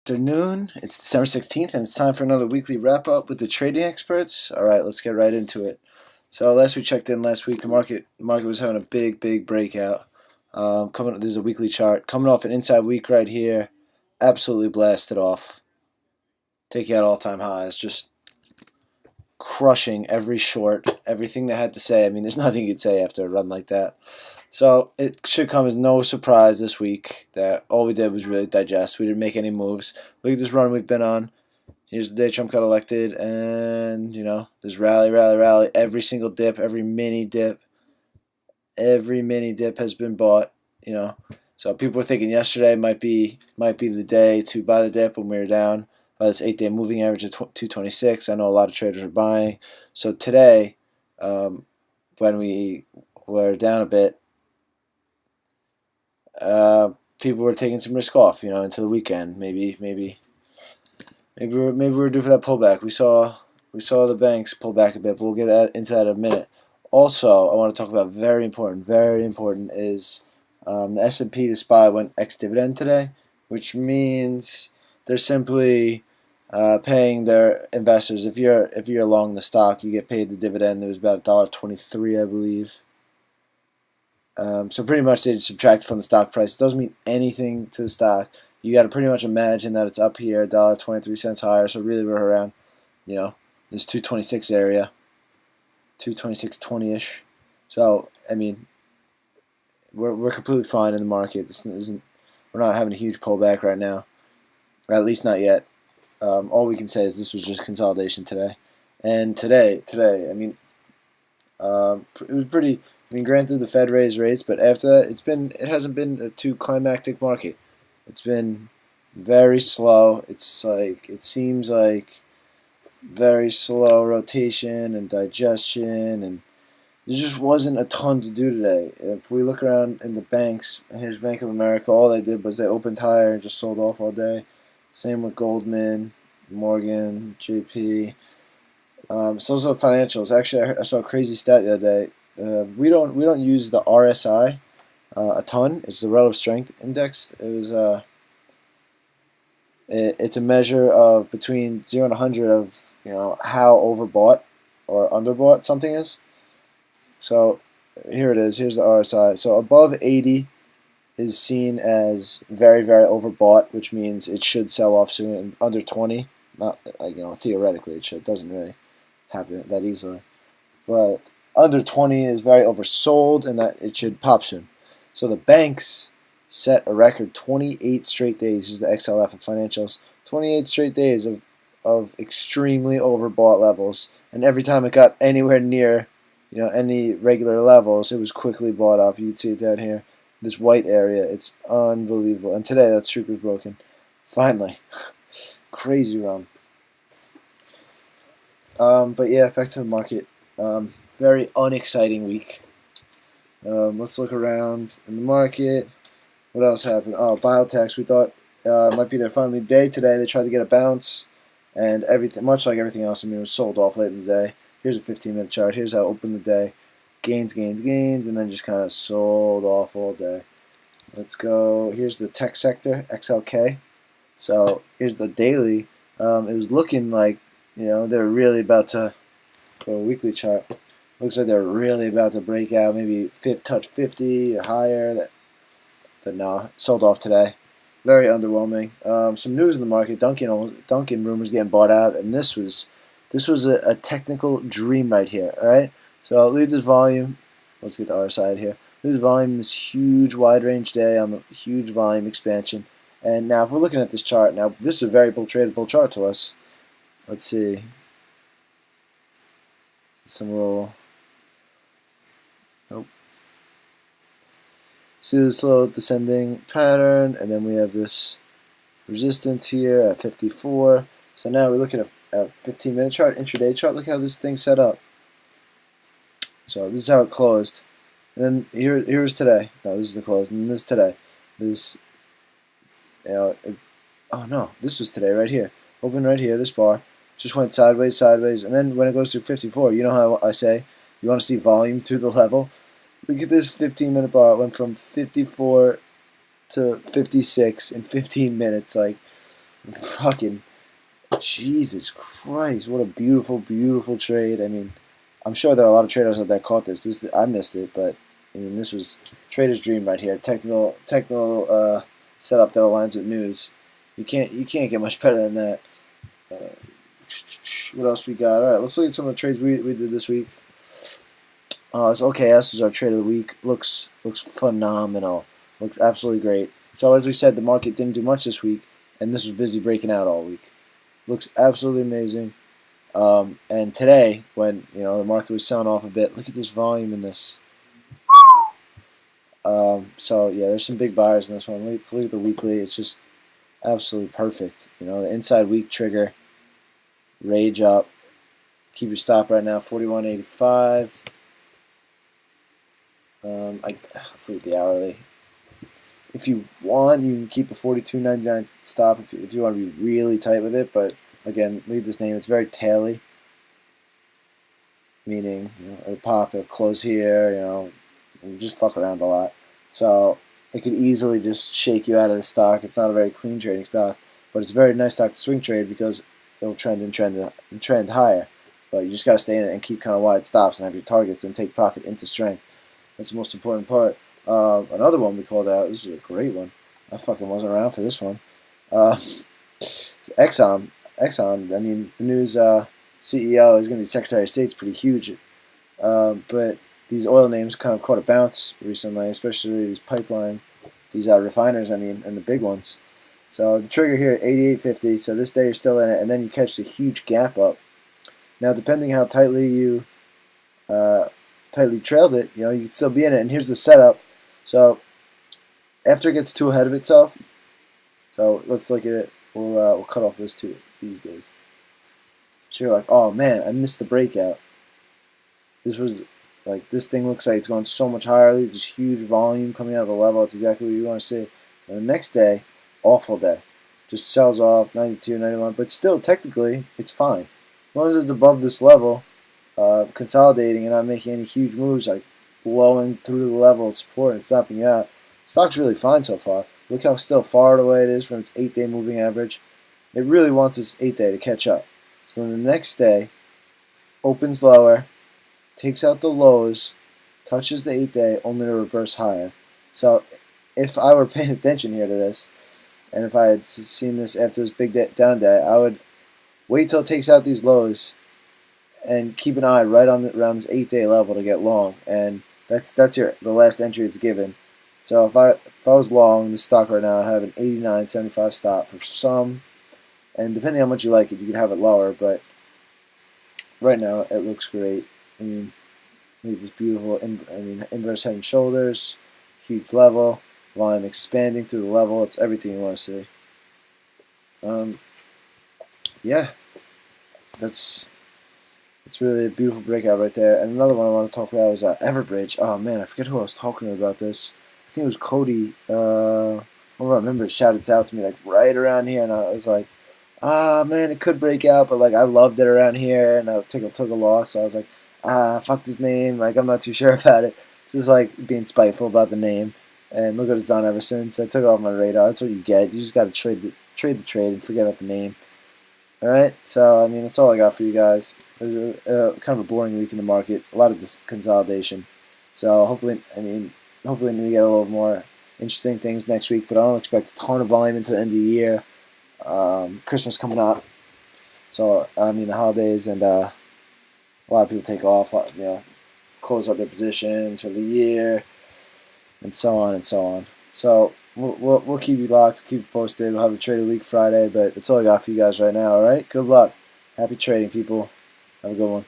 Afternoon. It's December 16th, and it's time for another weekly wrap up with the trading experts. All right, let's get right into it. So, last we checked in last week, the market was having a big breakout. This is a weekly chart coming off an inside week right here, absolutely blasted off, taking out all time highs, just crushing every short, everything they had to say. I mean, there's nothing you could say after a run like that. So it should come as no surprise this week that all we did was really digest. We didn't make any moves. Look at this run we've been on. Here's the day Trump got elected, and this rally. Every single dip, every mini dip has been bought. So people were thinking yesterday might be the day to buy the dip when we were down by this 8-day moving average of 226. I know a lot of traders were buying. So today, when we were down a bit, people were taking some risk off, into the weekend. Maybe we're due for that pullback. We saw the banks pull back a bit, but we'll get into that in a minute. Also, I want to talk about very important is the S&P, the SPY went ex-dividend today, which means they're simply paying their investors. If you're long the stock, you get paid the dividend. There was about $1.23, I believe. So pretty much they subtract from the stock price. It doesn't mean anything to the stock. You got to pretty much imagine that it's up here, $1.23 higher. So really we're around, this 226 area, 226.20ish. So I mean, we're completely fine in the market. We're not having a huge pullback right now, or at least not yet. All we can say is this was just consolidation today, and today, I mean, it was pretty. I mean, granted, the Fed raised rates, but after that, it hasn't been a too climactic market. It's been very slow. It seems like very slow rotation and digestion, and there just wasn't a ton to do today. If we look around in the banks, here's Bank of America. All they did was they opened higher and just sold off all day. Same with Goldman, Morgan, JP. So also financials. Actually, I saw a crazy stat the other day. We don't use the RSI a ton. It's the relative strength index. It's a measure of between 0 and 100 of how overbought or underbought something is. So here it is. Here's the RSI. So above 80 is seen as very overbought, which means it should sell off soon. And under 20, not theoretically it should. It doesn't really happen that easily, but under 20 is very oversold, and that it should pop soon. So the banks set a record 28 straight days. This is the XLF of financials. 28 straight days of extremely overbought levels, and every time it got anywhere near any regular levels, it was quickly bought up. You can see it down here, this white area. It's unbelievable. And today that streak was broken. Finally. Crazy run. But yeah, back to the market. Very unexciting week. Let's look around in the market. What else happened? Oh, biotechs. We thought might be their final day today. They tried to get a bounce, and everything, much like everything else, I mean, it was sold off late in the day. Here's a 15-minute chart. Here's how it opened the day. Gains, and then just kind of sold off all day. Let's go. Here's the tech sector, XLK. So here's the daily. It was looking like they were really about to go a weekly chart. Looks like they're really about to break out, maybe touch 50 or higher. But no, sold off today. Very underwhelming. Some news in the market. Dunkin' rumors getting bought out, and this was a technical dream right here. All right. So it leads this volume. Let's get to our side here. Leads volume this huge wide range day on the huge volume expansion. And now if we're looking at this chart, now this is a very tradable chart to us. Let's see. Some little. Oh. See this little descending pattern, and then we have this resistance here at 54. So now we look at a 15-minute chart, intraday chart. Look how this thing's set up. So this is how it closed. And then here's today. No, this is the close. And then this today. This, oh no, this was today right here. Open right here, this bar. Just went sideways, and then when it goes through 54, you know how I say you want to see volume through the level? Look at this 15-minute bar. It went from 54 to 56 in 15 minutes. Like, Fucking Jesus Christ! What a beautiful, beautiful trade. I mean, I'm sure there are a lot of traders out there caught this. I missed it, but I mean, this was trader's dream right here. Technical setup that aligns with news. You can't get much better than that. Uh, what else we got? All right, let's look at some of the trades we did this week. It's OKS was our trade of the week. Looks phenomenal. Looks absolutely great. So as we said, the market didn't do much this week, and this was busy breaking out all week. Looks absolutely amazing. And today, when the market was selling off a bit, look at this volume in this. So yeah, there's some big buyers in this one. Let's look at the weekly. It's just absolutely perfect. The inside week trigger, rage up. Keep your stop right now, 41.85. Let's look at the hourly. If you want, you can keep a 42.99 stop if you want to be really tight with it. But again, leave this name. It's very taily, meaning it'll pop, it'll close here. Just fuck around a lot. So it could easily just shake you out of the stock. It's not a very clean trading stock, but it's a very nice stock to swing trade because it'll trend higher. But you just gotta stay in it and keep kind of wide stops and have your targets and take profit into strength. That's the most important part. Another one we called out. This is a great one. I fucking wasn't around for this one. It's Exxon. I mean, the news CEO is going to be Secretary of State's pretty huge. But these oil names kind of caught a bounce recently, especially these refiners, and the big ones. So the trigger here, 88.50. So this day you're still in it, and then you catch the huge gap up. Now, depending how tightly you trailed it, you could still be in it. And here's the setup. So after it gets too ahead of itself, so let's look at it. We'll cut off these days. So you're like, oh man, I missed the breakout. This thing looks like it's going so much higher. There's huge volume coming out of the level. It's exactly what you want to see. And the next day, awful day. Just sells off 92, 91, but still technically it's fine. As long as it's above this level, consolidating and not making any huge moves, like blowing through the level of support and stopping you out. Stock's really fine so far. Look how still far away it is from its 8-day moving average. It really wants this 8-day to catch up. So then the next day, opens lower, takes out the lows, touches the 8-day, only to reverse higher. So if I were paying attention here to this, and if I had seen this after this big down day, I would wait till it takes out these lows and keep an eye right on around this 8-day level to get long. And that's the last entry it's given. So if I was long this stock right now, I'd have an 89.75 stop for some, and depending on how much you like it, you could have it lower. But right now it looks great. I mean, look at this beautiful, inverse head and shoulders, huge level, line expanding through the level. It's everything you want to see. Yeah, it's really a beautiful breakout right there. And another one I want to talk about is Everbridge. Oh man, I forget who I was talking to about this. I think it was Cody. One of our members shouted out to me like right around here, and I was like, man, it could break out, but like I loved it around here, and I took a loss. So I was like, fuck this name. Like I'm not too sure about it. Just like being spiteful about the name. And look what it's done ever since. I took it off my radar. That's what you get. You just got to trade the trade and forget about the name. Alright, so that's all I got for you guys. It was kind of a boring week in the market, a lot of this consolidation. So hopefully we get a little more interesting things next week. But I don't expect a ton of volume until the end of the year. Christmas coming up, so the holidays, and a lot of people take off, close out their positions for the year, and so on and so on. So we'll keep you locked, keep you posted. We'll have a trade of the week Friday, but that's all I got for you guys right now. All right, good luck, happy trading, people. Have a good one.